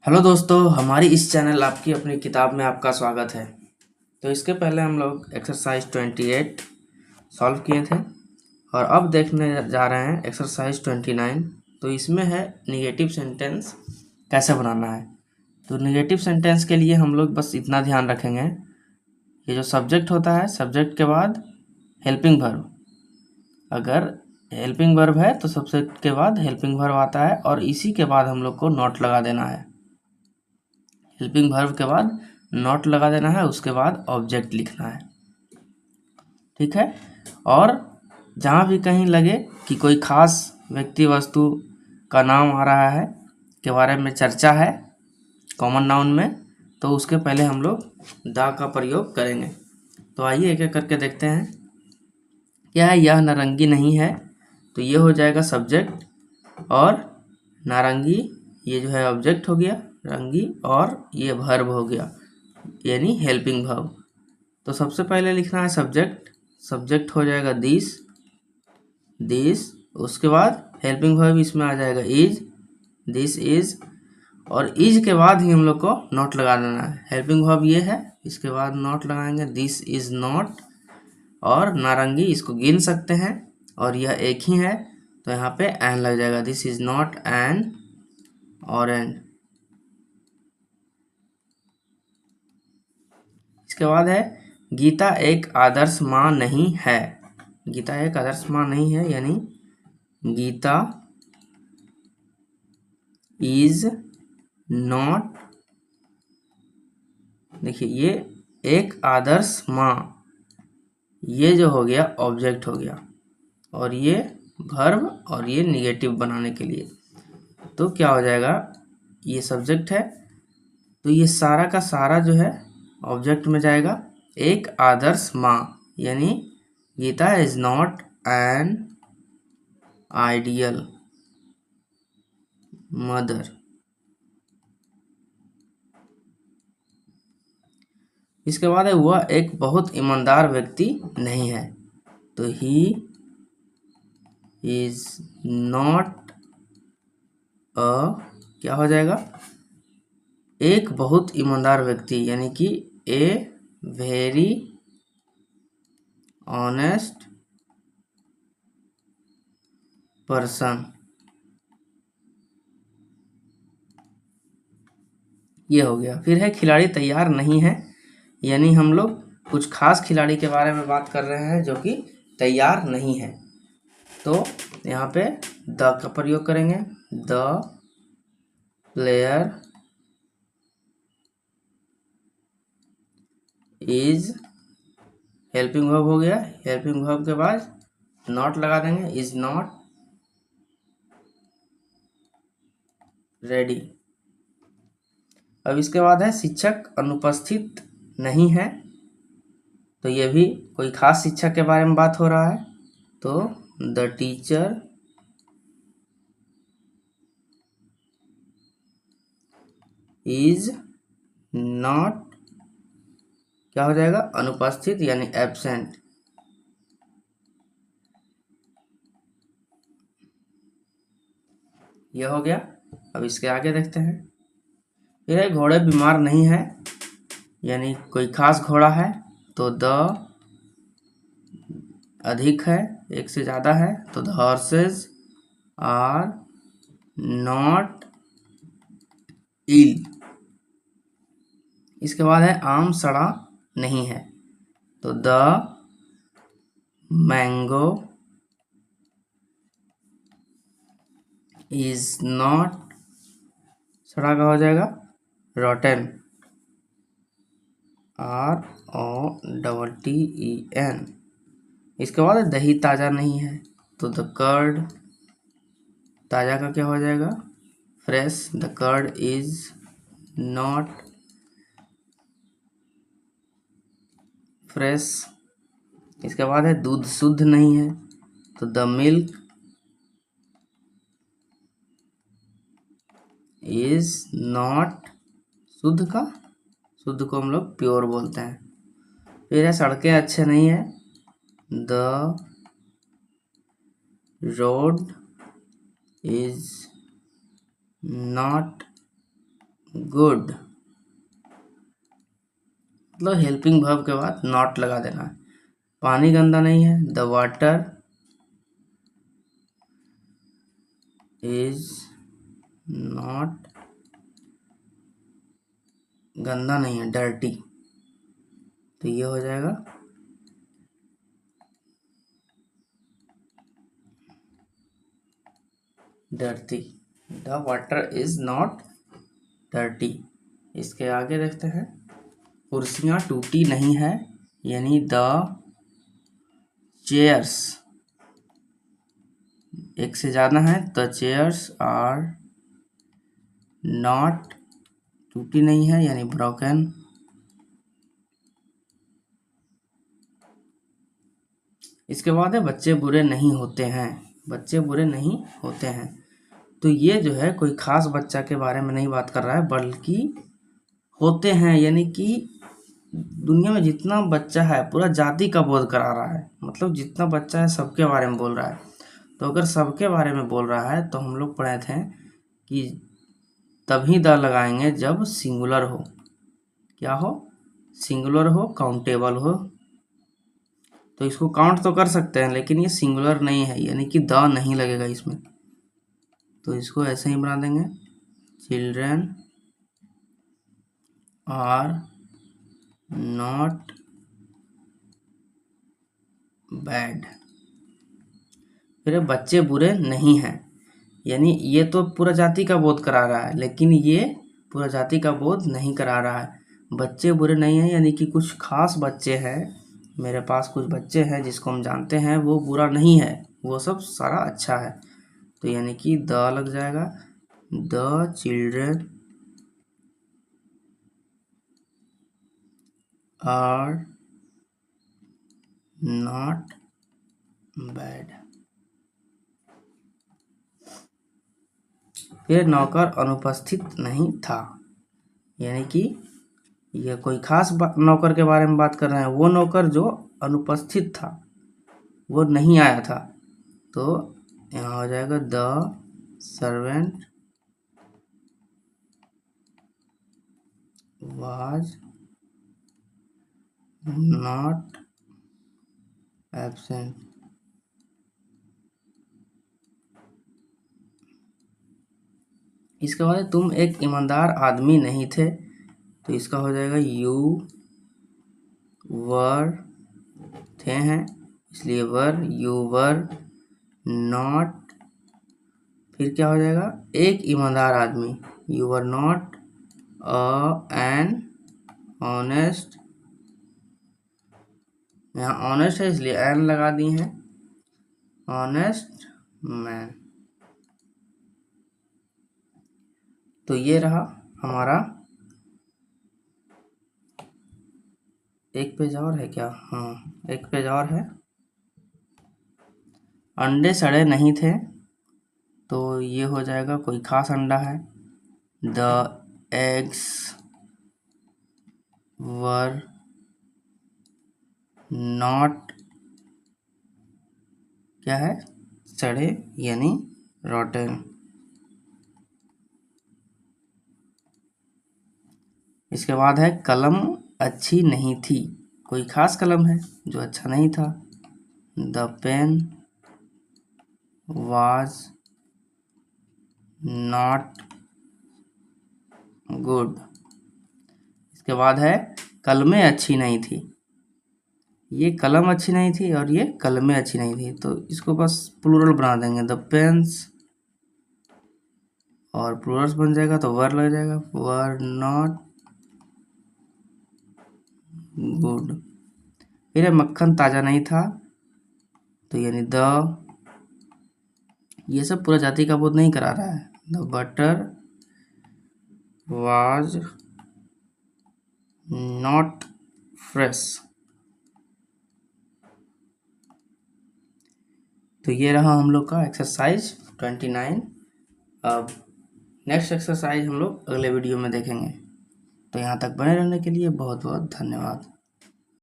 Hello दोस्तों, हमारी इस चैनल आपकी अपनी किताब में आपका स्वागत है। तो इसके पहले हम लोग एक्सरसाइज 28 सॉल्व किए थे और अब देखने जा रहे हैं एक्सरसाइज 29। तो इसमें है निगेटिव सेंटेंस कैसे बनाना है। तो निगेटिव सेंटेंस के लिए हम लोग बस इतना ध्यान रखेंगे, ये जो सब्जेक्ट होता है, सब्जेक्ट के बाद हेल्पिंग वर्ब। अगर हेल्पिंग वर्ब है तो सब्जेक्ट के बाद हेल्पिंग वर्ब आता है और इसी के बाद हम लोग को नॉट लगा देना है। हेल्पिंग वर्ब के बाद नॉट लगा देना है, उसके बाद ऑब्जेक्ट लिखना है। ठीक है। और जहाँ भी कहीं लगे कि कोई खास व्यक्ति वस्तु का नाम आ रहा है, के बारे में चर्चा है कॉमन नाउन में, तो उसके पहले हम लोग द का प्रयोग करेंगे। तो आइए एक एक करके देखते हैं। क्या है, यह नारंगी नहीं है, तो ये हो जाएगा सब्जेक्ट और नारंगी ये जो है ऑब्जेक्ट हो गया रंगी, और ये वर्ब हो गया यानी हेल्पिंग वर्ब। तो सबसे पहले लिखना है सब्जेक्ट, सब्जेक्ट हो जाएगा दिस, उसके बाद हेल्पिंग वर्ब इसमें आ जाएगा इज, दिस इज, और इज के बाद ही हम लोग को नॉट लगा देना है। हेल्पिंग वर्ब ये है, इसके बाद नॉट लगाएंगे, दिस इज नॉट। और नारंगी इसको गिन सकते हैं और यह एक ही है, तो यहाँ पे एन लग जाएगा, this is not N orange. इसके बाद है गीता एक आदर्श माँ नहीं है। गीता एक आदर्श माँ नहीं है यानी गीता इज नॉट, देखिए ये एक आदर्श माँ, ये जो हो गया ऑब्जेक्ट हो गया और ये वर्ब और ये निगेटिव बनाने के लिए। तो क्या हो जाएगा, ये सब्जेक्ट है तो ये सारा का सारा जो है ऑब्जेक्ट में जाएगा। एक आदर्श माँ यानी Gita is not an ideal mother. इसके बाद है वह एक बहुत ईमानदार व्यक्ति नहीं है, तो ही इज नॉट अ, क्या हो जाएगा, एक बहुत ईमानदार व्यक्ति यानी कि ए वेरी ऑनेस्ट पर्सन, ये हो गया। फिर है खिलाड़ी तैयार नहीं है, यानी हम लोग कुछ खास खिलाड़ी के बारे में बात कर रहे हैं जो कि तैयार नहीं है। तो यहाँ पे द का प्रयोग करेंगे, the player is, helping verb हो गया, हेल्पिंग वर्ब के बाद नॉट लगा देंगे, इज नॉट रेडी। अब इसके बाद है शिक्षक अनुपस्थित नहीं है, तो ये भी कोई खास शिक्षक के बारे में बात हो रहा है, तो द टीचर इज नॉट, क्या हो जाएगा, अनुपस्थित यानी एब्सेंट। यह हो गया। अब इसके आगे देखते हैं। फिर है घोड़े बीमार नहीं है, यानी कोई खास घोड़ा है, तो द अधिक है, एक से ज़्यादा है, तो the horses are not ill. इसके बाद है आम सड़ा नहीं है, तो द मैंगो इज नॉट, सड़ा का हो जाएगा रॉटन, ROTTEN। इसके बाद दही ताज़ा नहीं है, तो द कर्ड, ताज़ा का क्या हो जाएगा, fresh, the curd is not fresh. इसके बाद है दूध शुद्ध नहीं है, तो द मिल्क इज नॉट, शुद्ध का, शुद्ध को हम लोग प्योर बोलते हैं। फिर है सड़कें अच्छे नहीं है, the road is not good, मतलब हेल्पिंग वर्ब के बाद नॉट लगा देना है। पानी गंदा नहीं है, द वाटर इज नॉट, गंदा नहीं है, डर्टी, तो ये हो जाएगा dirty. The water is not dirty. इसके आगे देखते हैं, कुर्सियाँ टूटी नहीं है, यानी द चेयर्स, एक से ज़्यादा है, द चेयर्स आर नॉट, टूटी नहीं है यानी ब्रोकन। इसके बाद है बच्चे बुरे नहीं होते हैं, बच्चे बुरे नहीं होते हैं। तो ये जो है कोई खास बच्चा के बारे में नहीं बात कर रहा है, बल्कि होते हैं यानी कि दुनिया में जितना बच्चा है पूरा जाति का बोध करा रहा है, मतलब जितना बच्चा है सबके बारे में बोल रहा है। तो अगर सबके बारे में बोल रहा है तो हम लोग पढ़े थे कि तभी द लगाएंगे जब सिंगुलर हो। क्या हो? सिंगुलर हो, काउंटेबल हो। तो इसको काउंट तो कर सकते हैं लेकिन ये सिंगुलर नहीं है, यानी कि द नहीं लगेगा इसमें। तो इसको ऐसे ही बना देंगे, चिल्ड्रन आर नॉट बैड। फिर बच्चे बुरे नहीं हैं, यानी ये तो पूरा जाति का बोध करा रहा है, लेकिन ये पूरा जाति का बोध नहीं करा रहा है। बच्चे बुरे नहीं हैं यानी कि कुछ खास बच्चे हैं, मेरे पास कुछ बच्चे हैं जिसको हम जानते हैं वो बुरा नहीं है, वो सब सारा अच्छा है। तो यानी कि द लग जाएगा, the children are not bad. फिर नौकर अनुपस्थित नहीं था, यानी कि ये कोई खास नौकर के बारे में बात कर रहे हैं, वो नौकर जो अनुपस्थित था, वो नहीं आया था। तो यहाँ हो जाएगा the servant was not absent. इसके बाद तुम एक ईमानदार आदमी नहीं थे, तो इसका हो जाएगा यू वर, थे हैं इसलिए वर, यू वर नॉट, फिर क्या हो जाएगा, एक ईमानदार आदमी, you were not an honest, यहाँ ऑनेस्ट है इसलिए एन लगा दी है, ऑनेस्ट मैन। तो ये रहा हमारा, एक पेज और है क्या? हाँ, एक पेज और है। अंडे सड़े नहीं थे, तो ये हो जाएगा कोई खास अंडा है, द एग्स वर नॉट, क्या है, सड़े यानी रॉटन। इसके बाद है कलम अच्छी नहीं थी, कोई खास कलम है जो अच्छा नहीं था, the pen was not good. इसके बाद है कलमें अच्छी नहीं थी, ये कलम अच्छी नहीं थी और ये कलमें अच्छी नहीं थी, तो इसको बस प्लूरल बना देंगे, द पेन्स, और प्लूरल्स बन जाएगा तो वर लग जाएगा, वर नॉट गुड। फिर मक्खन ताज़ा नहीं था, तो यानी द, ये सब पूरा जाति का बोध नहीं करा रहा है, the butter was not fresh. तो ये रहा हम लोग का एक्सरसाइज 29। अब नेक्स्ट एक्सरसाइज हम लोग अगले वीडियो में देखेंगे। तो यहाँ तक बने रहने के लिए बहुत बहुत धन्यवाद।